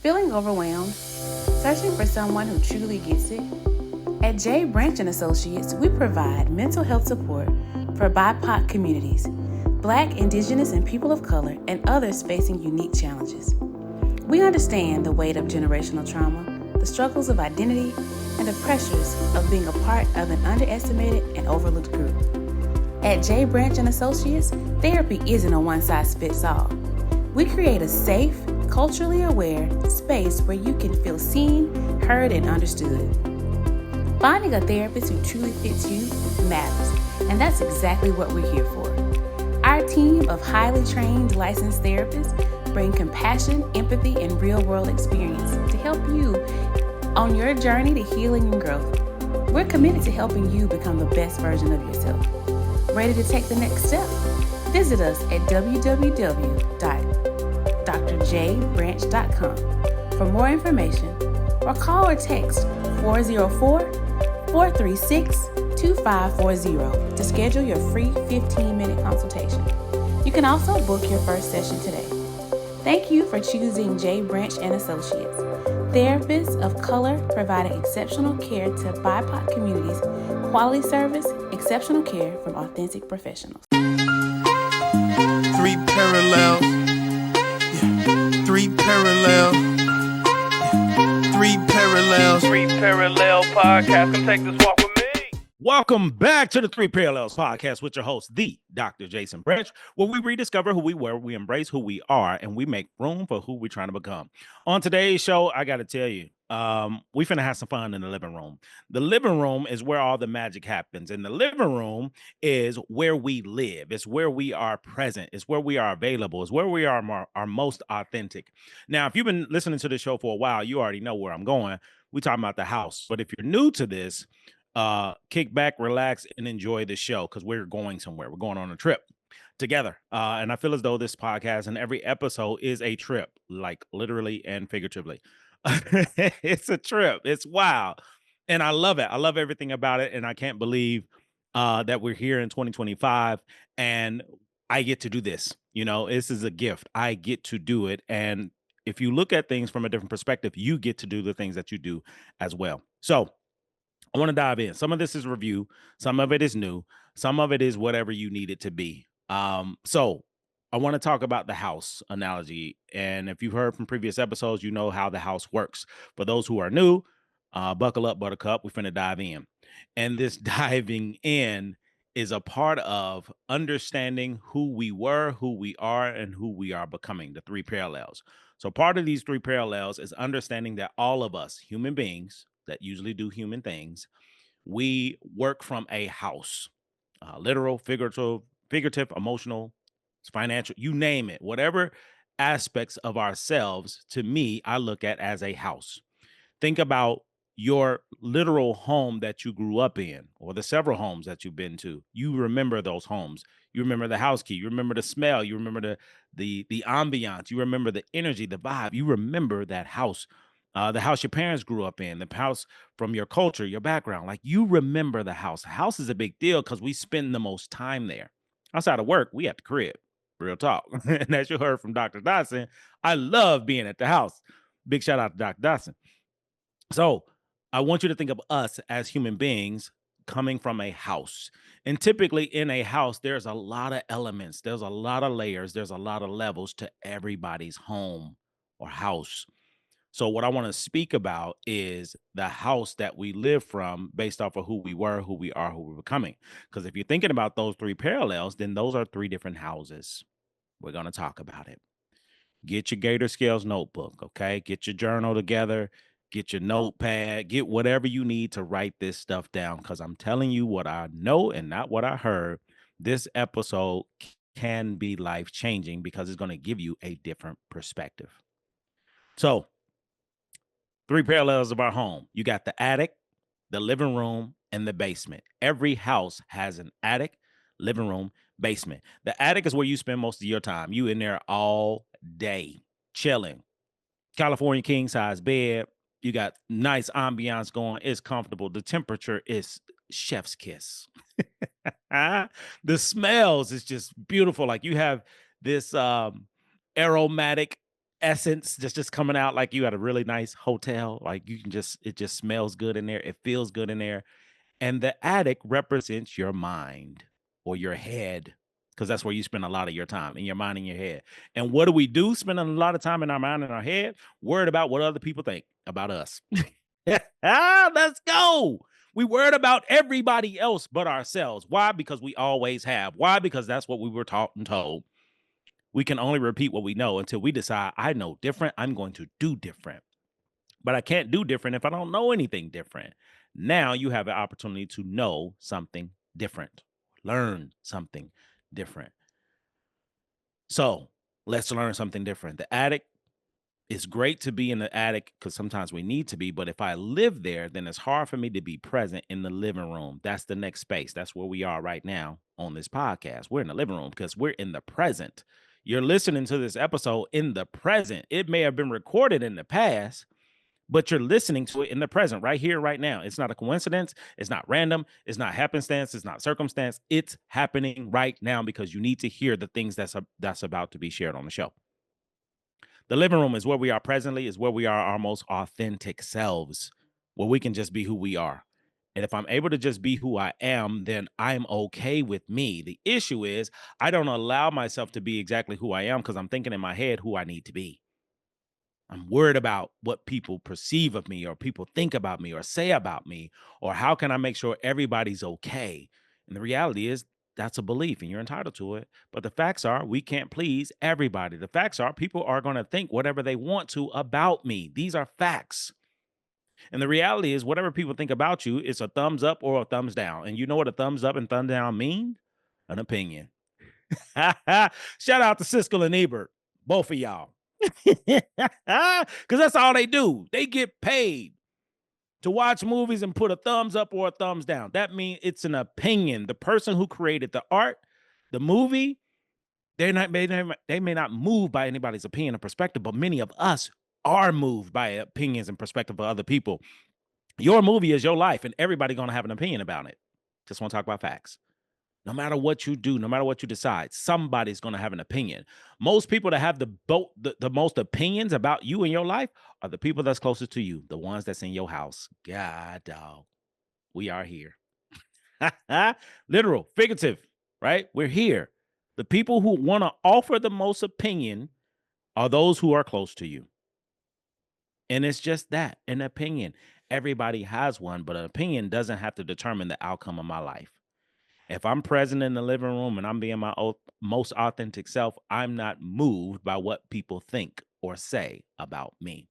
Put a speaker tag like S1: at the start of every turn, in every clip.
S1: Feeling overwhelmed? Searching for someone who truly gets it? At J. Branch and Associates, we provide mental health support for BIPOC communities, Black, Indigenous, and people of color, and others facing unique challenges. We understand the weight of generational trauma, the struggles of identity, and the pressures of being a part of an underestimated and overlooked group. At J. Branch and Associates, therapy isn't a one-size-fits-all. We create a safe, culturally aware space where you can feel seen, heard, and understood. Finding a therapist who truly fits you matters, and that's exactly what we're here for. Our team of highly trained licensed therapists bring compassion, empathy, and real-world experience to help you on your journey to healing and growth. We're committed to helping you become the best version of yourself. Ready to take the next step? Visit us at www.drjbranch.com for more information, or call or text 404-436-2540 to schedule your free 15-minute consultation. You can also book your first session today. Thank you for choosing J. Branch and Associates, therapists of color providing exceptional care to BIPOC communities, quality service, exceptional care from authentic professionals.
S2: Three parallels. Yeah. Three parallels. Yeah. Three parallels.
S3: Three Parallel Podcast. Come take this walk with me.
S4: Welcome back to the Three Parallels Podcast with your host, the Dr. Jason Branch, where we rediscover who we were, we embrace who we are, and we make room for who we're trying to become. On today's show, I got to tell you, we finna have some fun in the living room. The living room is where all the magic happens, and the living room is where we live. It's where we are present. It's where we are available. It's where we are our most authentic. Now, if you've been listening to the show for a while, you already know where I'm going. We're talking about the house. But if you're new to this, kick back, relax, and enjoy the show because we're going somewhere. We're going on a trip together. And I feel as though this podcast and every episode is a trip, like literally and figuratively. It's a trip. It's wild. And I love it. I love everything about it. And I can't believe that we're here in 2025 and I get to do this. You know, this is a gift. I get to do it. And if you look at things from a different perspective, you get to do the things that you do as well. So I want to dive in. Some of this is review. Some of it is new. Some of it is whatever you need it to be. So I want to talk about the house analogy. And if you've heard from previous episodes, you know how the house works. For those who are new, buckle up, buttercup. We're finna dive in. And this diving in is a part of understanding who we were, who we are, and who we are becoming, the three parallels. So part of these three parallels is understanding that all of us, human beings that usually do human things, we work from a house, literal, figurative, emotional, financial, you name it, whatever aspects of ourselves, to me, I look at as a house. Think about your literal home that you grew up in, or the several homes that you've been to. You remember those homes. You remember the house key. You remember the smell. You remember the ambiance. You remember the energy, the vibe. You remember that house, the house your parents grew up in, the house from your culture, your background. Like you remember the house. The house is a big deal because we spend the most time there. Outside of work, we at the crib. Real talk. And as you heard from Dr. Dotson, I love being at the house. Big shout out to Dr. Dotson. So I want you to think of us as human beings coming from a house. And typically in a house, there's a lot of elements, there's a lot of layers, there's a lot of levels to everybody's home or house. So what I want to speak about is the house that we live from based off of who we were, who we are, who we're becoming. Because if you're thinking about those three parallels, then those are three different houses. We're going to talk about it. Get your Gator Scales notebook, okay? Get your journal together, get your notepad, get whatever you need to write this stuff down because I'm telling you what I know and not what I heard. This episode can be life-changing because it's going to give you a different perspective. So, three parallels of our home. You got the attic, the living room, and the basement. Every house has an attic, living room, basement. The attic is where you spend most of your time. You in there all day, chilling. California king size bed. You got nice ambiance going. It's comfortable. The temperature is chef's kiss. The smells is just beautiful. Like you have this aromatic essence just coming out like you at a really nice hotel. Like you can just, it just smells good in there. It feels good in there. And the attic represents your mind or your head, because that's where you spend a lot of your time, in your mind and your head. And what do we do? Spending a lot of time in our mind and our head, worried about what other people think about us. Let's go. We worried about everybody else but ourselves. Why? Because we always have. Why? Because that's what we were taught and told. We can only repeat what we know until we decide, I know different. I'm going to do different. But I can't do different if I don't know anything different. Now you have an opportunity to know something different, learn something different. So let's learn something different. The attic, it's great to be in the attic because sometimes we need to be. But if I live there, then it's hard for me to be present in the living room. That's the next space. That's where we are right now on this podcast. We're in the living room because we're in the present. You're listening to this episode in the present. It may have been recorded in the past, but you're listening to it in the present, right here, right now. It's not a coincidence. It's not random. It's not happenstance. It's not circumstance. It's happening right now because you need to hear the things that's about to be shared on the show. The living room is where we are presently, is where we are our most authentic selves, where we can just be who we are. And if I'm able to just be who I am, then I'm okay with me. The issue is I don't allow myself to be exactly who I am because I'm thinking in my head who I need to be. I'm worried about what people perceive of me or people think about me or say about me, or how can I make sure everybody's okay? And the reality is that's a belief and you're entitled to it. But the facts are we can't please everybody. The facts are people are going to think whatever they want to about me. These are facts. And the reality is whatever people think about you, it's a thumbs up or a thumbs down. And you know what a thumbs up and thumbs down mean? An opinion. Shout out to Siskel and Ebert, both of y'all. Because that's all they do. They get paid to watch movies and put a thumbs up or a thumbs down. That means it's an opinion. The person who created the art, the movie, they may not move by anybody's opinion or perspective, but many of us are moved by opinions and perspective of other people. Your movie is your life, and everybody's going to have an opinion about it. Just want to talk about facts. No matter what you do, no matter what you decide, somebody's going to have an opinion. Most people that have the most opinions about you in your life are the people that's closest to you, the ones that's in your house. God, dog, we are here. Literal, figurative, right? We're here. The people who want to offer the most opinion are those who are close to you. And it's just that, an opinion. Everybody has one, but an opinion doesn't have to determine the outcome of my life. If I'm present in the living room and I'm being my most authentic self, I'm not moved by what people think or say about me.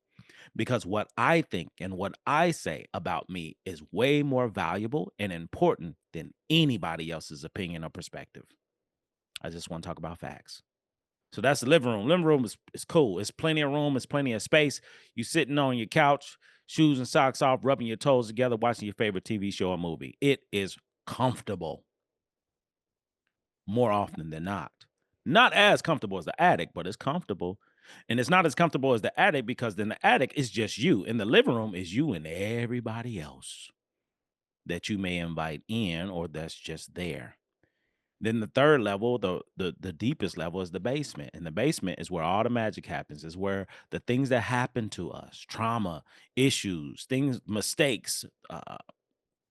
S4: Because what I think and what I say about me is way more valuable and important than anybody else's opinion or perspective. I just want to talk about facts. So that's the living room. Living room is cool. It's plenty of room. It's plenty of space. You sitting on your couch, shoes and socks off, rubbing your toes together, watching your favorite TV show or movie. It is comfortable. More often than not. Not as comfortable as the attic, but it's comfortable. And it's not as comfortable as the attic because then the attic is just you. In the living room is you and everybody else that you may invite in or that's just there. Then the third level, the deepest level is the basement. And the basement is where all the magic happens, is where the things that happen to us, trauma, issues, things, mistakes,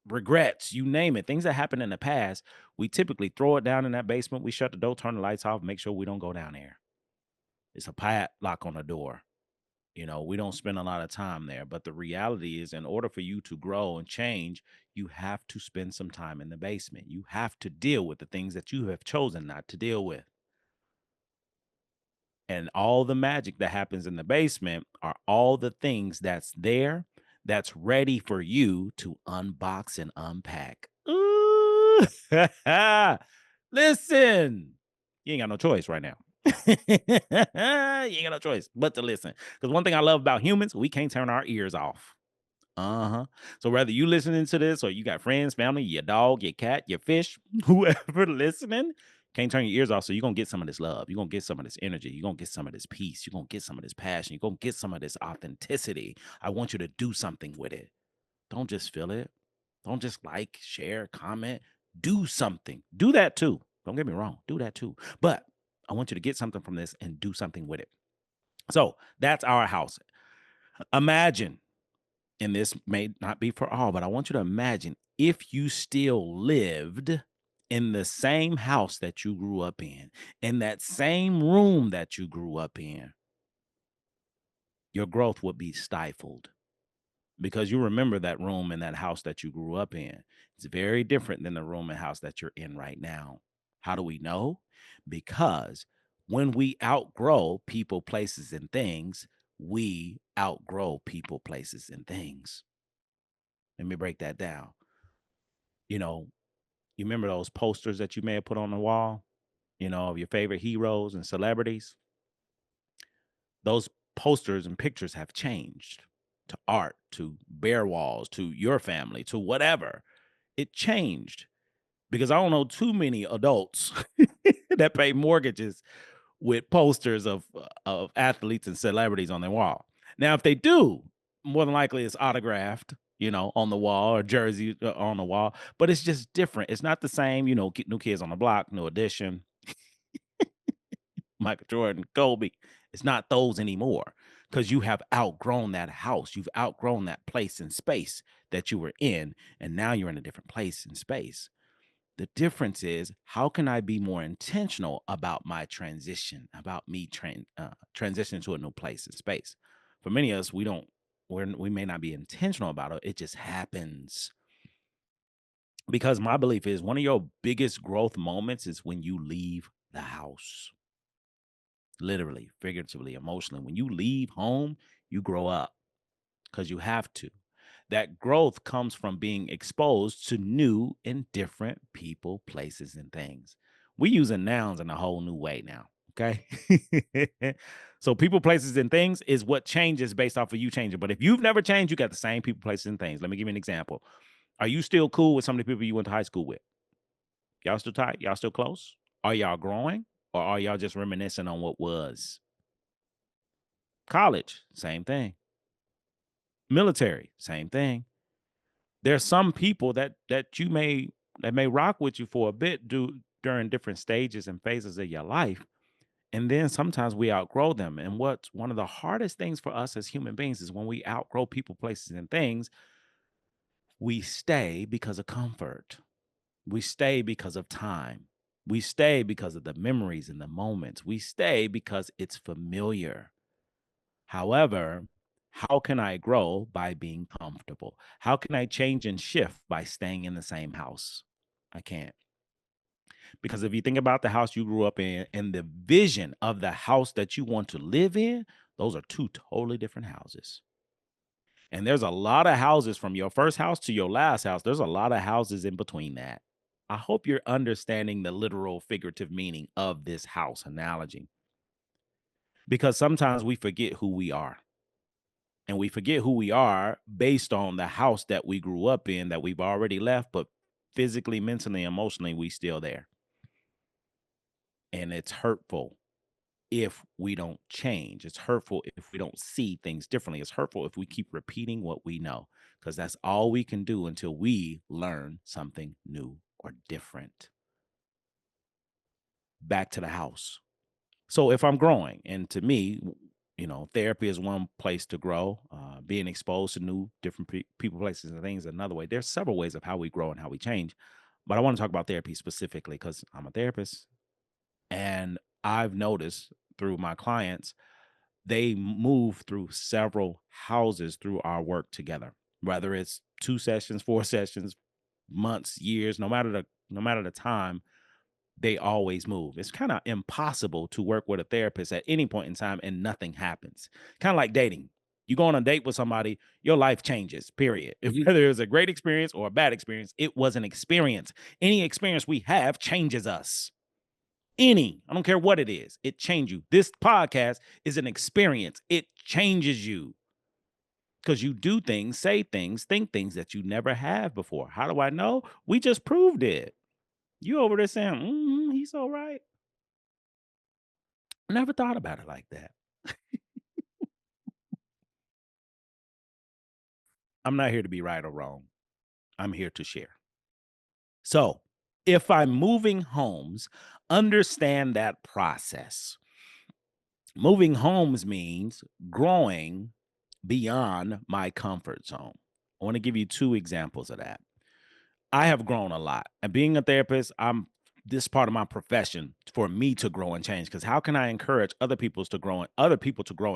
S4: regrets, you name it, things that happened in the past, we typically throw it down in that basement. We shut the door, turn the lights off, make sure we don't go down there. It's a padlock on the door. You know, we don't spend a lot of time there. But the reality is, in order for you to grow and change, you have to spend some time in the basement. You have to deal with the things that you have chosen not to deal with. And all the magic that happens in the basement are all the things that's there that's ready for you to unbox and unpack. Ooh. Listen, you ain't got no choice right now. You ain't got no choice but to listen. Because one thing I love about humans, we can't turn our ears off. So whether you listening to this or you got friends, family, your dog, your cat, your fish, whoever listening, can't turn your ears off. So you're going to get some of this love. You're going to get some of this energy. You're going to get some of this peace. You're going to get some of this passion. You're going to get some of this authenticity. I want you to do something with it. Don't just feel it. Don't just like, share, comment. Do something. Do that too. Don't get me wrong. Do that too. But I want you to get something from this and do something with it. So that's our house. Imagine, and this may not be for all, but I want you to imagine if you still lived in the same house that you grew up in that same room that you grew up in, your growth would be stifled because you remember that room and that house that you grew up in. It's very different than the room and house that you're in right now. How do we know? Because when we outgrow people, places, and things, we outgrow people, places, and things. Let me break that down. You know, you remember those posters that you may have put on the wall, of your favorite heroes and celebrities? Those posters and pictures have changed to art, to bare walls, to your family, to whatever. It changed because I don't know too many adults that pay mortgages with posters of athletes and celebrities on their wall. Now, if they do, more than likely it's autographed, on the wall or jersey on the wall, but it's just different. It's not the same, New Kids on the Block, New Edition, Michael Jordan, Kobe. It's not those anymore because you have outgrown that house. You've outgrown that place and space that you were in, and now you're in a different place and space. The difference is, how can I be more intentional about my transition, about me transitioning to a new place and space? For many of us, we may not be intentional about it. It just happens. Because my belief is one of your biggest growth moments is when you leave the house. Literally, figuratively, emotionally. When you leave home, you grow up because you have to. That growth comes from being exposed to new and different people, places, and things. We using nouns in a whole new way now. Okay. So people, places, and things is what changes based off of you changing. But if you've never changed, you got the same people, places, and things. Let me give you an example. Are you still cool with some of the people you went to high school with? Y'all still tight? Y'all still close? Are y'all growing? Or are y'all just reminiscing on what was? College, same thing. Military, same thing. There's some people that may rock with you for a bit during different stages and phases of your life. And then sometimes we outgrow them. And what's one of the hardest things for us as human beings is when we outgrow people, places, and things, we stay because of comfort. We stay because of time. We stay because of the memories and the moments. We stay because it's familiar. However, how can I grow by being comfortable? How can I change and shift by staying in the same house? I can't. Because if you think about the house you grew up in and the vision of the house that you want to live in, those are two totally different houses. And there's a lot of houses from your first house to your last house. There's a lot of houses in between that. I hope you're understanding the literal, figurative meaning of this house analogy. Because sometimes we forget who we are. And we forget who we are based on the house that we grew up in that we've already left, but physically, mentally, emotionally, we still there. And it's hurtful if we don't change. It's hurtful if we don't see things differently. It's hurtful if we keep repeating what we know, because that's all we can do until we learn something new or different. Back to the house. So if I'm growing, and to me, therapy is one place to grow. Being exposed to new, different people, places, and things is another way. There's several ways of how we grow and how we change, but I want to talk about therapy specifically because I'm a therapist, and I've noticed through my clients, they move through several houses through our work together. Whether it's 2 sessions, 4 sessions, months, years, no matter the time, they always move. It's kind of impossible to work with a therapist at any point in time and nothing happens. Kind of like dating. You go on a date with somebody, your life changes, period. Whether it's a great experience or a bad experience, it was an experience. Any experience we have changes us. I don't care what it is, it changes you. This podcast is an experience. It changes you because you do things, say things, think things that you never have before. How do I know? We just proved it. You over there saying, he's all right. Never thought about it like that. I'm not here to be right or wrong. I'm here to share. So, if I'm moving homes, understand that process. Moving homes means growing beyond my comfort zone. I want to give you two examples of that. I have grown a lot. And being a therapist, I'm this part of my profession for me to grow and change. Because how can I encourage other people to grow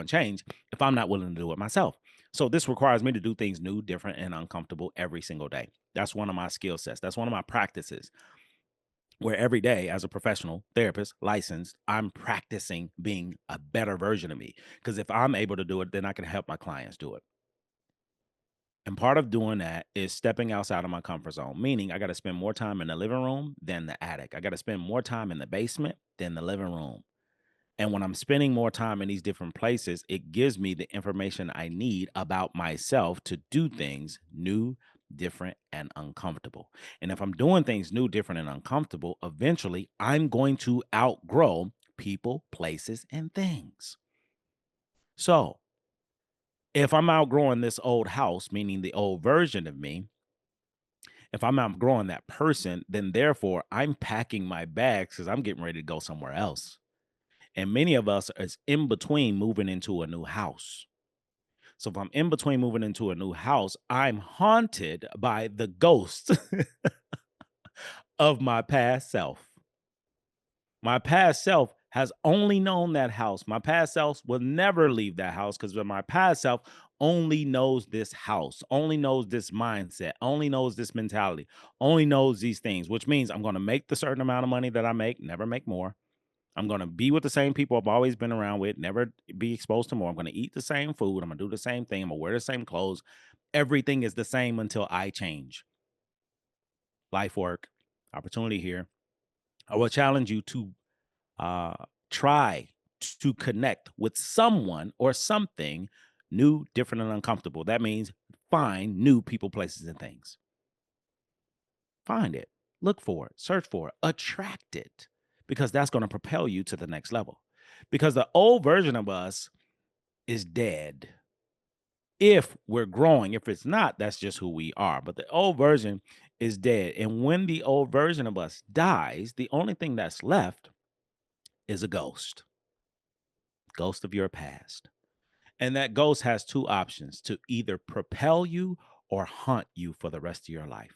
S4: and change if I'm not willing to do it myself? So this requires me to do things new, different, and uncomfortable every single day. That's one of my skill sets. That's one of my practices where every day as a professional therapist licensed, I'm practicing being a better version of me. Because if I'm able to do it, then I can help my clients do it. And part of doing that is stepping outside of my comfort zone, meaning I got to spend more time in the living room than the attic. I got to spend more time in the basement than the living room. And when I'm spending more time in these different places, it gives me the information I need about myself to do things new, different, and uncomfortable. And if I'm doing things new, different, and uncomfortable, eventually I'm going to outgrow people, places, and things. So if I'm outgrowing this old house, meaning the old version of me, if I'm outgrowing that person, then therefore I'm packing my bags because I'm getting ready to go somewhere else. And many of us is in between moving into a new house. So if I'm in between moving into a new house, I'm haunted by the ghost of my past self. My past self has only known that house. My past self will never leave that house because my past self only knows this house, only knows this mindset, only knows this mentality, only knows these things, which means I'm going to make the certain amount of money that I make, never make more. I'm going to be with the same people I've always been around with, never be exposed to more. I'm going to eat the same food. I'm going to do the same thing. I'm going to wear the same clothes. Everything is the same until I change. Life, work, opportunity here. I will challenge you to uh, try to connect with someone or something new, different, and uncomfortable. That means find new people, places, and things. Find it, look for it, search for it, attract it, because that's going to propel you to the next level. Because the old version of us is dead. If we're growing, if it's not, that's just who we are. But the old version is dead. And when the old version of us dies, the only thing that's left is a ghost of your past. And that ghost has two options: to either propel you or haunt you for the rest of your life.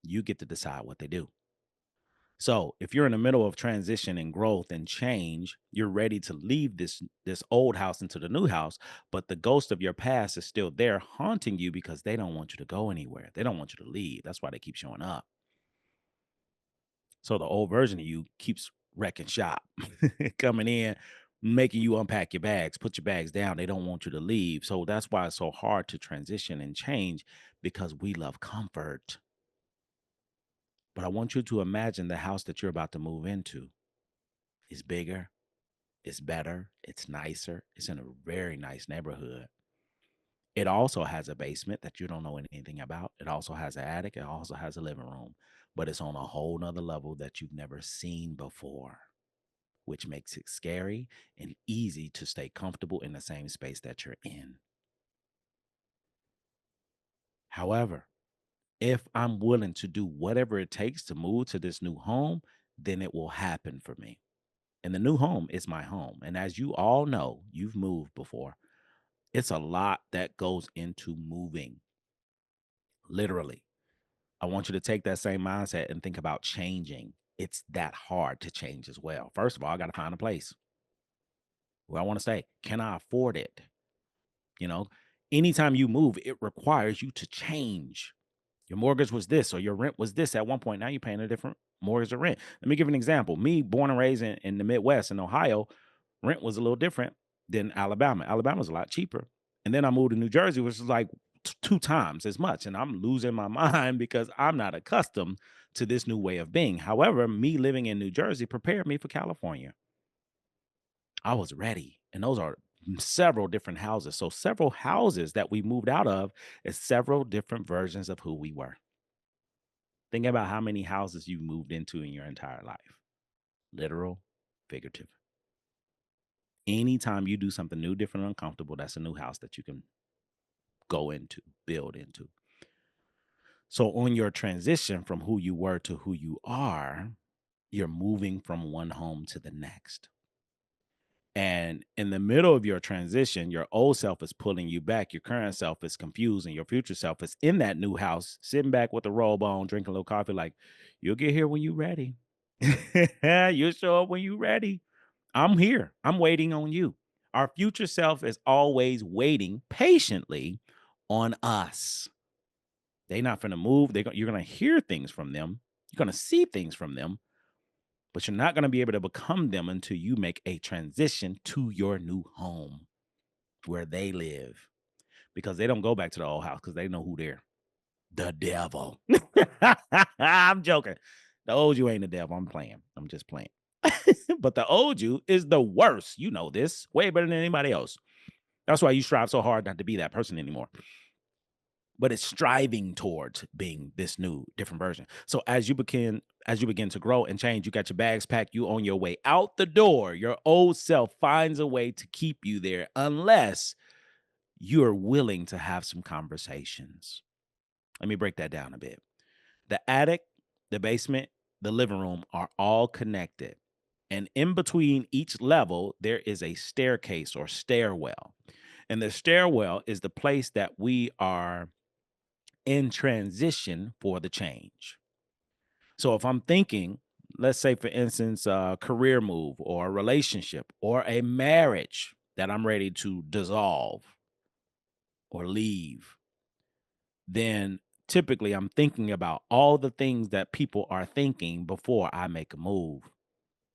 S4: You get to decide what they do. So if you're in the middle of transition and growth and change, you're ready to leave this old house into the new house, but the ghost of your past is still there haunting you because they don't want you to go anywhere. They don't want you to leave. That's why they keep showing up. So the old version of you keeps wrecking shop, coming in, making you unpack your bags, put your bags down. They don't want you to leave. So that's why it's so hard to transition and change, because we love comfort. But I want you to imagine the house that you're about to move into is bigger, it's better, it's nicer, it's in a very nice neighborhood. It also has a basement that you don't know anything about. It also has an attic. It also has a living room, but it's on a whole nother level that you've never seen before, which makes it scary and easy to stay comfortable in the same space that you're in. However, if I'm willing to do whatever it takes to move to this new home, then it will happen for me. And the new home is my home. And as you all know, you've moved before. It's a lot that goes into moving, literally. I want you to take that same mindset and think about changing. It's that hard to change as well. First of all, I got to find a place where I want to stay. Can I afford it? You know, anytime you move, it requires you to change. Your mortgage was this, or your rent was this at one point. Now you're paying a different mortgage or rent. Let me give you an example. Me, born and raised in the Midwest in Ohio, rent was a little different than Alabama. Alabama's a lot cheaper. And then I moved to New Jersey, which is like two times as much. And I'm losing my mind because I'm not accustomed to this new way of being. However, me living in New Jersey prepared me for California. I was ready. And those are several different houses. So several houses that we moved out of is several different versions of who we were. Think about how many houses you've moved into in your entire life. Literal, figurative. Anytime you do something new, different, uncomfortable, that's a new house that you can go into, build into. So on your transition from who you were to who you are, you're moving from one home to the next. And in the middle of your transition, your old self is pulling you back. Your current self is confused, and your future self is in that new house, sitting back with a robe on, drinking a little coffee, like, you'll get here when you're ready. You'll show up when you're ready. I'm here. I'm waiting on you. Our future self is always waiting patiently on us. They're not going to move. You're going to hear things from them. You're going to see things from them, but you're not going to be able to become them until you make a transition to your new home where they live, because they don't go back to the old house because they know who they're. The devil. I'm joking. The old you ain't the devil. I'm playing. I'm just playing. But the old you is the worst. You know this way better than anybody else. That's why you strive so hard not to be that person anymore. But it's striving towards being this new, different version. So as you begin to grow and change, you got your bags packed, you on your way out the door. Your old self finds a way to keep you there unless you're willing to have some conversations. Let me break that down a bit. The attic, the basement, the living room are all connected. And in between each level, there is a staircase or stairwell. And the stairwell is the place that we are in transition for the change. So if I'm thinking, let's say, for instance, a career move or a relationship or a marriage that I'm ready to dissolve or leave, then typically I'm thinking about all the things that people are thinking before I make a move.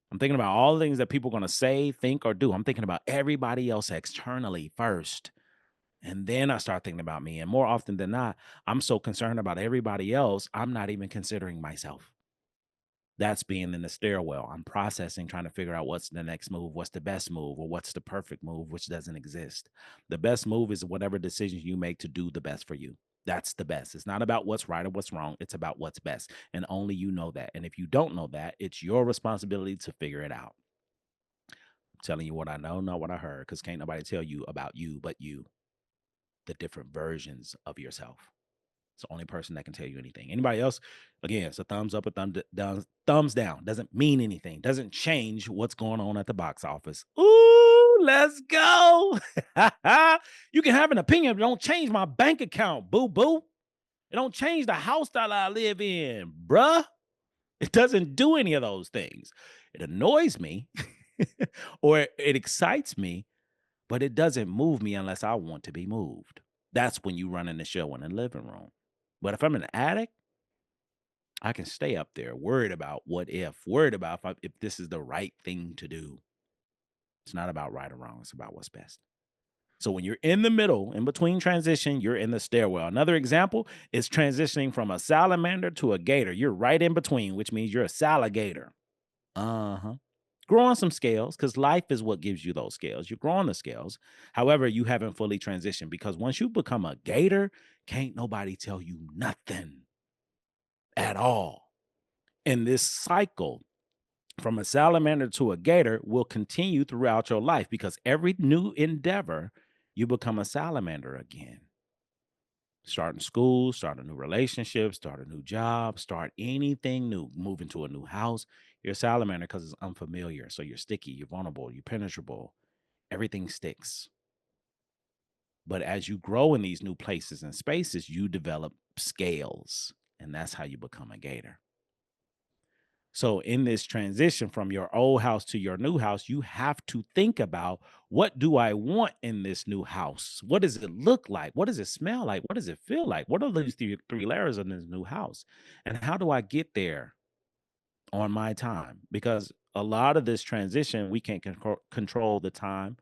S4: I'm thinking about all the things that people are going to say, think, or do. I'm thinking about everybody else externally first. And then I start thinking about me. And more often than not, I'm so concerned about everybody else, I'm not even considering myself. That's being in the stairwell. I'm processing, trying to figure out what's the next move, what's the best move, or what's the perfect move, which doesn't exist. The best move is whatever decision you make to do the best for you. That's the best. It's not about what's right or what's wrong. It's about what's best. And only you know that. And if you don't know that, it's your responsibility to figure it out. I'm telling you what I know, not what I heard, because can't nobody tell you about you but you, the different versions of yourself. It's the only person that can tell you anything. Anybody else, again, it's a thumbs up, a thumbs down. Doesn't mean anything. Doesn't change what's going on at the box office. Ooh, let's go. You can have an opinion, but don't change my bank account, boo-boo. It don't change the house that I live in, bruh. It doesn't do any of those things. It annoys me or it excites me, but it doesn't move me unless I want to be moved. That's when you run in the show in the living room. But if I'm in the attic, I can stay up there worried about what if, worried about if this is the right thing to do. It's not about right or wrong. It's about what's best. So when you're in the middle, in between transition, you're in the stairwell. Another example is transitioning from a salamander to a gator. You're right in between, which means you're a saligator. Uh-huh. Growing some scales, because life is what gives you those scales. You're growing the scales. However, you haven't fully transitioned, because once you become a gator, can't nobody tell you nothing at all. And this cycle from a salamander to a gator will continue throughout your life, because every new endeavor, you become a salamander again. Starting school, start a new relationship, start a new job, start anything new, move into a new house. You're a salamander because it's unfamiliar. So you're sticky, you're vulnerable, you're penetrable. Everything sticks. But as you grow in these new places and spaces, you develop scales, and that's how you become a gator. So in this transition from your old house to your new house, you have to think about, what do I want in this new house? What does it look like? What does it smell like? What does it feel like? What are these three layers in this new house? And how do I get there on my time? Because a lot of this transition, we can't control the time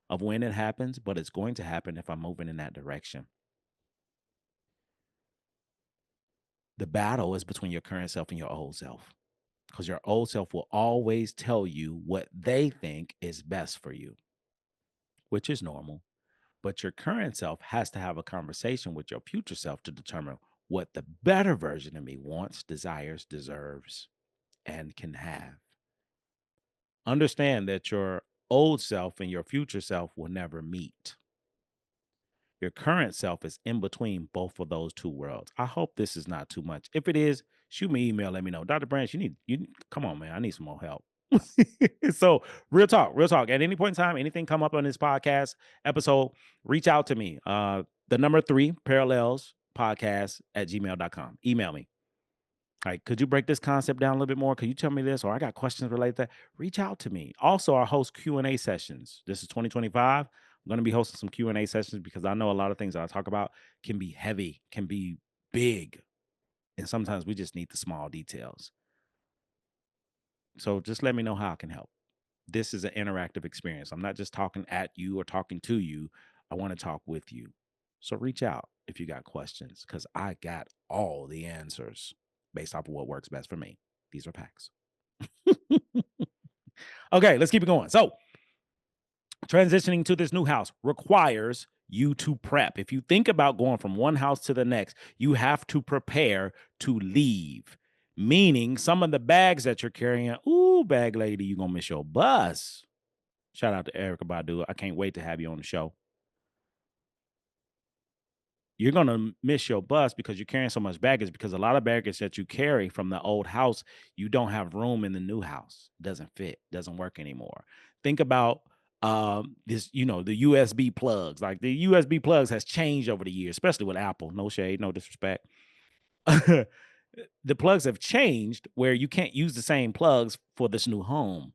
S4: of when it happens, but it's going to happen if I'm moving in that direction. The battle is between your current self and your old self, because your old self will always tell you what they think is best for you, which is normal. But your current self has to have a conversation with your future self to determine what the better version of me wants, desires, deserves, and can have. Understand that your old self and your future self will never meet. Your current self is in between both of those two worlds. I hope this is not too much. If it is, shoot me an email. Let me know. Dr. Branch, you come on, man. I need some more help. So real talk, real talk. At any point in time, anything come up on this podcast episode, reach out to me. The number 3 parallels podcast at gmail.com. Email me. All right, could you break this concept down a little bit more? Could you tell me this? Or I got questions related to that. Reach out to me. Also, I host Q&A sessions. This is 2025. I'm going to be hosting some Q&A sessions because I know a lot of things that I talk about can be heavy, can be big. And sometimes we just need the small details. So just let me know how I can help. This is an interactive experience. I'm not just talking at you or talking to you. I want to talk with you. So reach out if you got questions because I got all the answers based off of what works best for me. These are facts. Okay, let's keep it going. So transitioning to this new house requires you to prep. If you think about going from one house to the next, you have to prepare to leave. Meaning some of the bags that you're carrying, ooh, bag lady, you're gonna miss your bus. Shout out to Erica Badu. I can't wait to have you on the show. You're going to miss your bus because you're carrying so much baggage because a lot of baggage that you carry from the old house, you don't have room in the new house. Doesn't fit, doesn't work anymore. Think about this, the USB plugs. Like the USB plugs has changed over the years, especially with Apple. No shade, no disrespect. The plugs have changed where you can't use the same plugs for this new home.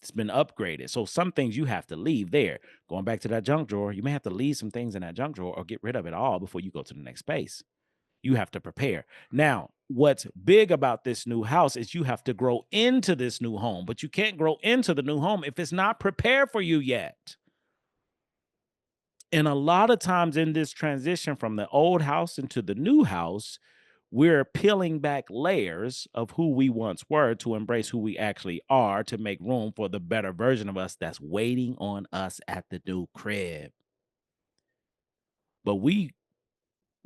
S4: It's been upgraded. So some things you have to leave there. Going back to that junk drawer, you may have to leave some things in that junk drawer or get rid of it all before you go to the next space. You have to prepare. Now, what's big about this new house is you have to grow into this new home, but you can't grow into the new home if it's not prepared for you yet. And a lot of times in this transition from the old house into the new house, we're peeling back layers of who we once were to embrace who we actually are to make room for the better version of us that's waiting on us at the new crib. But we're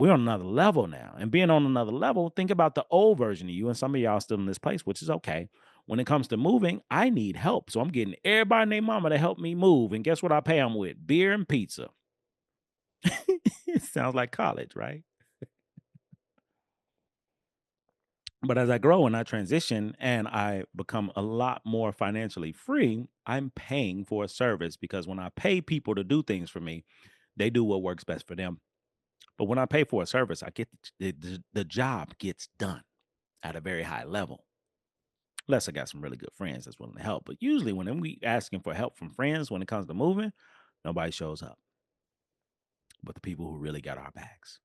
S4: on another level now. And being on another level, think about the old version of you. And some of y'all still in this place, which is okay. When it comes to moving, I need help. So I'm getting everybody and their mama to help me move. And guess what I pay them with? Beer and pizza. It sounds like college, right? But as I grow and I transition and I become a lot more financially free, I'm paying for a service because when I pay people to do things for me, they do what works best for them. But when I pay for a service, I get the job gets done at a very high level. Unless I got some really good friends that's willing to help. But usually when we asking for help from friends when it comes to moving, nobody shows up. But the people who really got our backs.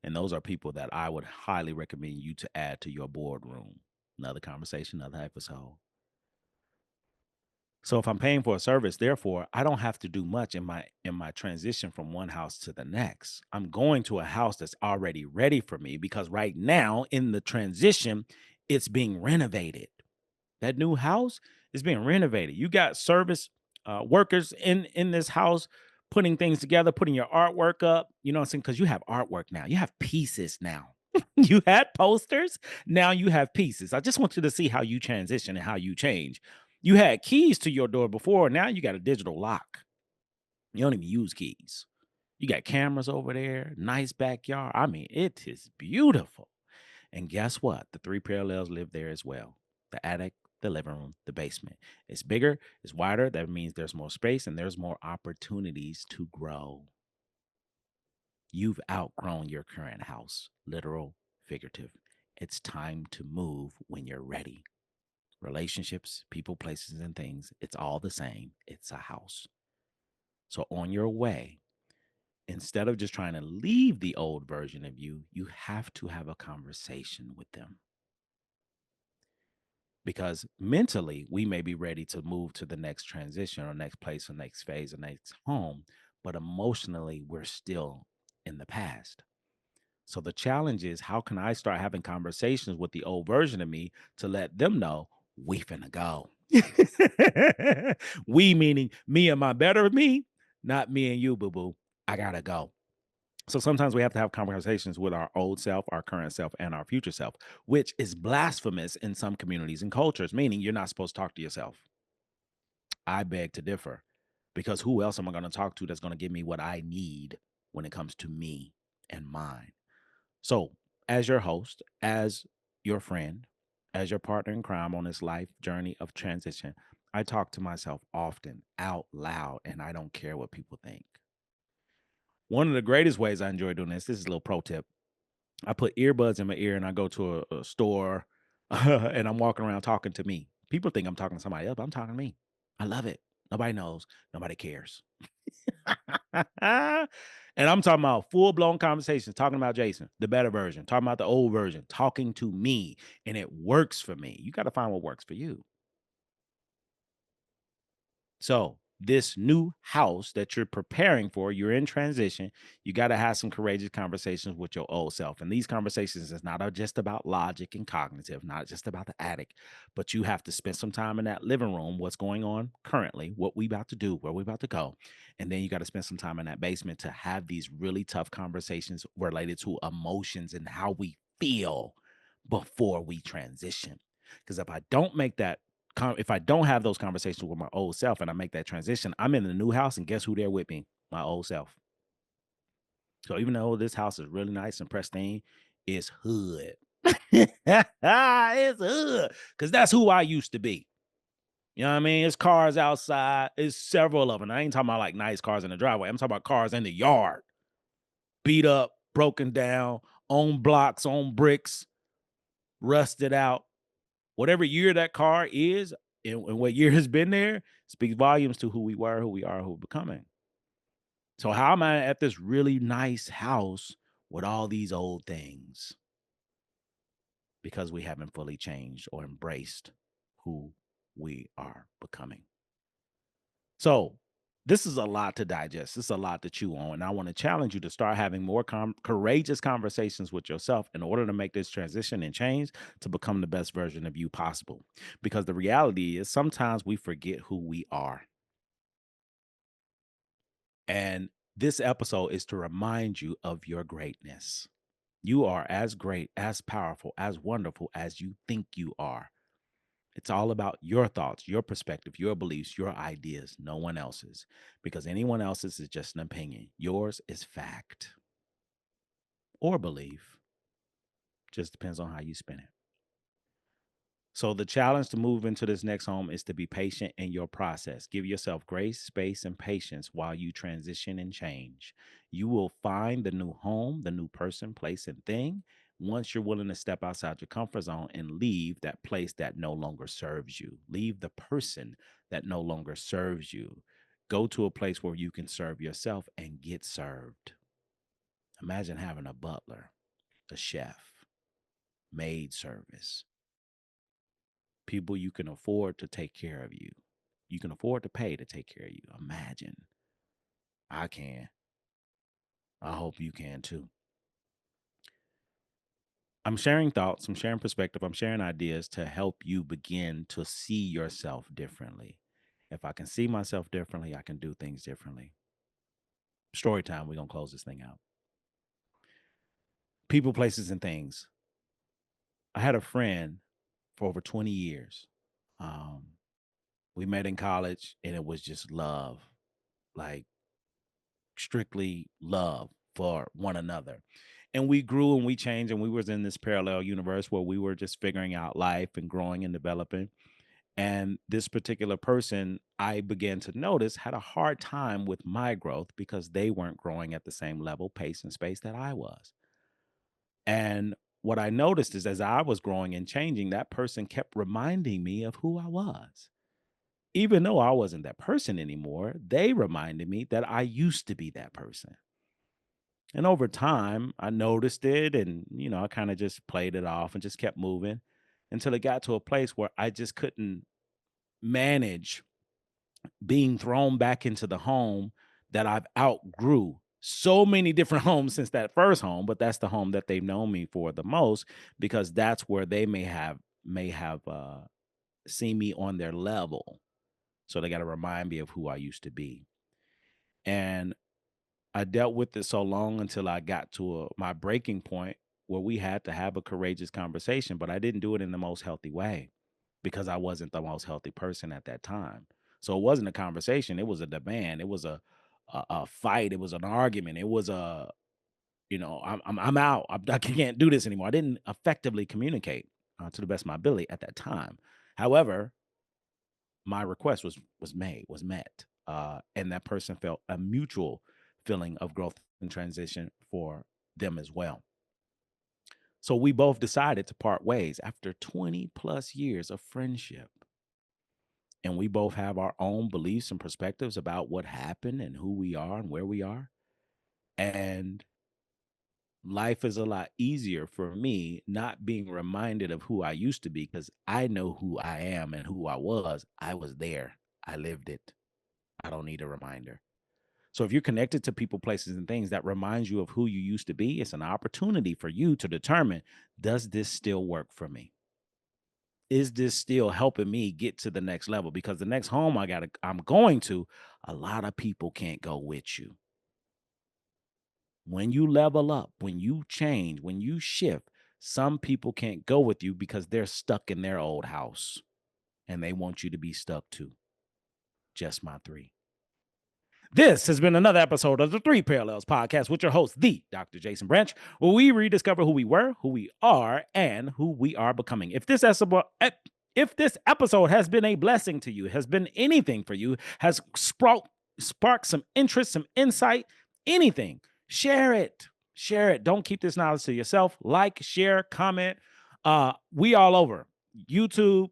S4: And those are people that I would highly recommend you to add to your boardroom. Another conversation, another episode. So if I'm paying for a service, therefore, I don't have to do much in my transition from one house to the next. I'm going to a house that's already ready for me because right now in the transition, it's being renovated. That new house is being renovated. You got service workers in this house putting things together, putting your artwork up. You know what I'm saying? Because you have artwork now. You have pieces now. You had posters. Now you have pieces. I just want you to see how you transition and how you change. You had keys to your door before. Now you got a digital lock. You don't even use keys. You got cameras over there. Nice backyard. I mean, it is beautiful. And guess what? The 3 parallels live there as well. The attic, the living room, the basement. It's bigger, it's wider. That means there's more space and there's more opportunities to grow. You've outgrown your current house, literal, figurative. It's time to move when you're ready. Relationships, people, places, and things, it's all the same. It's a house. So on your way, instead of just trying to leave the old version of you, you have to have a conversation with them. Because mentally, we may be ready to move to the next transition or next place or next phase or next home, but emotionally, we're still in the past. So the challenge is how can I start having conversations with the old version of me to let them know we finna go. We meaning me and my better me, not me and you, boo boo. I gotta go. So sometimes we have to have conversations with our old self, our current self, and our future self, which is blasphemous in some communities and cultures, meaning you're not supposed to talk to yourself. I beg to differ because who else am I going to talk to that's going to give me what I need when it comes to me and mine? So, as your host, as your friend, as your partner in crime on this life journey of transition, I talk to myself often out loud, and I don't care what people think. One of the greatest ways I enjoy doing this is a little pro tip. I put earbuds in my ear and I go to a store and I'm walking around talking to me. People think I'm talking to somebody else, but I'm talking to me. I love it. Nobody knows. Nobody cares. And I'm talking about full blown conversations, talking about Jason, the better version, talking about the old version, talking to me. And it works for me. You got to find what works for you. So, this new house that you're preparing for, you're in transition. You got to have some courageous conversations with your old self. And these conversations is not just about logic and cognitive, not just about the attic, but you have to spend some time in that living room, what's going on currently, what we about to do, where we about to go. And then you got to spend some time in that basement to have these really tough conversations related to emotions and how we feel before we transition. Because if I don't have those conversations with my old self and I make that transition, I'm in the new house and guess who there with me? My old self. So even though this house is really nice and pristine, it's hood. It's hood. Because that's who I used to be. You know what I mean? It's cars outside. It's several of them. I ain't talking about like nice cars in the driveway. I'm talking about cars in the yard. Beat up, broken down, on blocks, on bricks, rusted out. Whatever year that car is and what year has been there speaks volumes to who we were, who we are, who we're becoming. So how am I at this really nice house with all these old things? Because we haven't fully changed or embraced who we are becoming. So this is a lot to digest. This is a lot to chew on. And I want to challenge you to start having more courageous conversations with yourself in order to make this transition and change to become the best version of you possible. Because the reality is sometimes we forget who we are. And this episode is to remind you of your greatness. You are as great, as powerful, as wonderful as you think you are. It's all about your thoughts, your perspective, your beliefs, your ideas, no one else's. Because anyone else's is just an opinion. Yours is fact or belief. Just depends on how you spin it. So the challenge to move into this next home is to be patient in your process. Give yourself grace, space, and patience while you transition and change. You will find the new home, the new person, place, and thing once you're willing to step outside your comfort zone and leave that place that no longer serves you. Leave the person that no longer serves you. Go to a place where you can serve yourself and get served. Imagine having a butler, a chef, maid service, people you can afford to take care of you. You can afford to pay to take care of you. Imagine. I can. I hope you can too. I'm sharing thoughts, I'm sharing perspective, I'm sharing ideas to help you begin to see yourself differently. If I can see myself differently, I can do things differently. Story time, we're going to close this thing out. People, places, and things. I had a friend for over 20 years. Um, we met in college and it was just love, like strictly love for one another. And we grew and we changed and we was in this parallel universe where we were just figuring out life and growing and developing. And this particular person I began to notice had a hard time with my growth because they weren't growing at the same level, pace, and space that I was. And what I noticed is as I was growing and changing, that person kept reminding me of who I was. Even though I wasn't that person anymore, they reminded me that I used to be that person. And over time, I noticed it and, I kind of just played it off and just kept moving until it got to a place where I just couldn't manage being thrown back into the home that I've outgrew. So many different homes since that first home, but that's the home that they've known me for the most because that's where they may have seen me on their level. So they got to remind me of who I used to be. And I dealt with it so long until I got to my breaking point where we had to have a courageous conversation, but I didn't do it in the most healthy way because I wasn't the most healthy person at that time. So it wasn't a conversation; it was a demand. It was a fight. It was an argument. It was I'm out. I can't do this anymore. I didn't effectively communicate to the best of my ability at that time. However, my request was met, and that person felt a mutual feeling of growth and transition for them as well. So we both decided to part ways after 20 plus years of friendship. And we both have our own beliefs and perspectives about what happened and who we are and where we are. And life is a lot easier for me not being reminded of who I used to be, because I know who I am and who I was. I was there. I lived it. I don't need a reminder. So if you're connected to people, places, and things that reminds you of who you used to be, it's an opportunity for you to determine, does this still work for me? Is this still helping me get to the next level? Because the next home I'm going to, a lot of people can't go with you. When you level up, when you change, when you shift, some people can't go with you because they're stuck in their old house and they want you to be stuck too. Just my three. This has been another episode of the Three Parallels Podcast with your host, the Dr. Jason Branch, where we rediscover who we were, who we are, and who we are becoming. If this episode has been a blessing to you, has been anything for you, has sparked some interest, some insight, anything, share it. Share it. Don't keep this knowledge to yourself. Like, share, comment. We all over YouTube,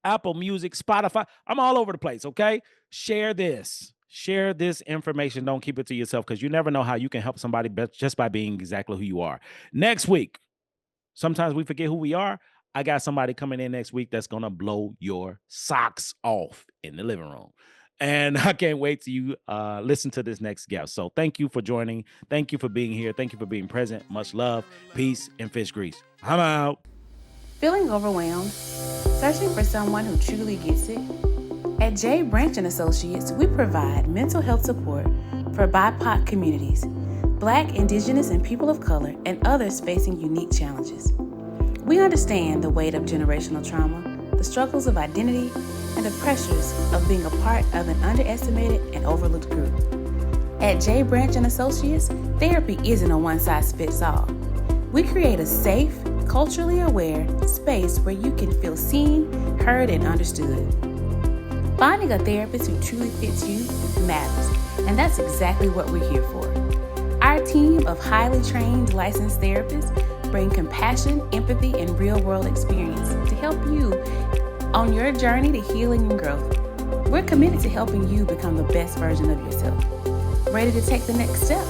S4: Apple Music, Spotify. I'm all over the place, okay? Share this. Share this information. Don't keep it to yourself, because you never know how you can help somebody just by being exactly who you are. Next week, sometimes we forget who we are. I got somebody coming in next week that's going to blow your socks off in the living room. And I can't wait till you listen to this next guest. So thank you for joining. Thank you for being here. Thank you for being present. Much love, peace, and fish grease. I'm out.
S1: Feeling overwhelmed? Searching for someone who truly gets it? At J. Branch & Associates, we provide mental health support for BIPOC communities, Black, Indigenous, and people of color, and others facing unique challenges. We understand the weight of generational trauma, the struggles of identity, and the pressures of being a part of an underestimated and overlooked group. At J. Branch & Associates, therapy isn't a one-size-fits-all. We create a safe, culturally aware space where you can feel seen, heard, and understood. Finding a therapist who truly fits you matters, and that's exactly what we're here for. Our team of highly trained licensed therapists bring compassion, empathy, and real-world experience to help you on your journey to healing and growth. We're committed to helping you become the best version of yourself. Ready to take the next step?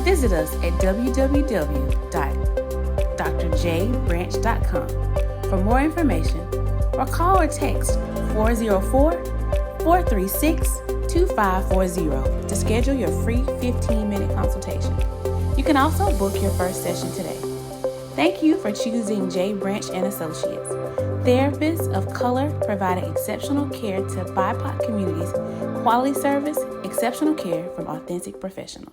S1: Visit us at www.drjbranch.com for more information, or call or text 404-436-2540 to schedule your free 15-minute consultation. You can also book your first session today. Thank you for choosing J. Branch & Associates, therapists of color providing exceptional care to BIPOC communities, quality service, exceptional care from authentic professionals.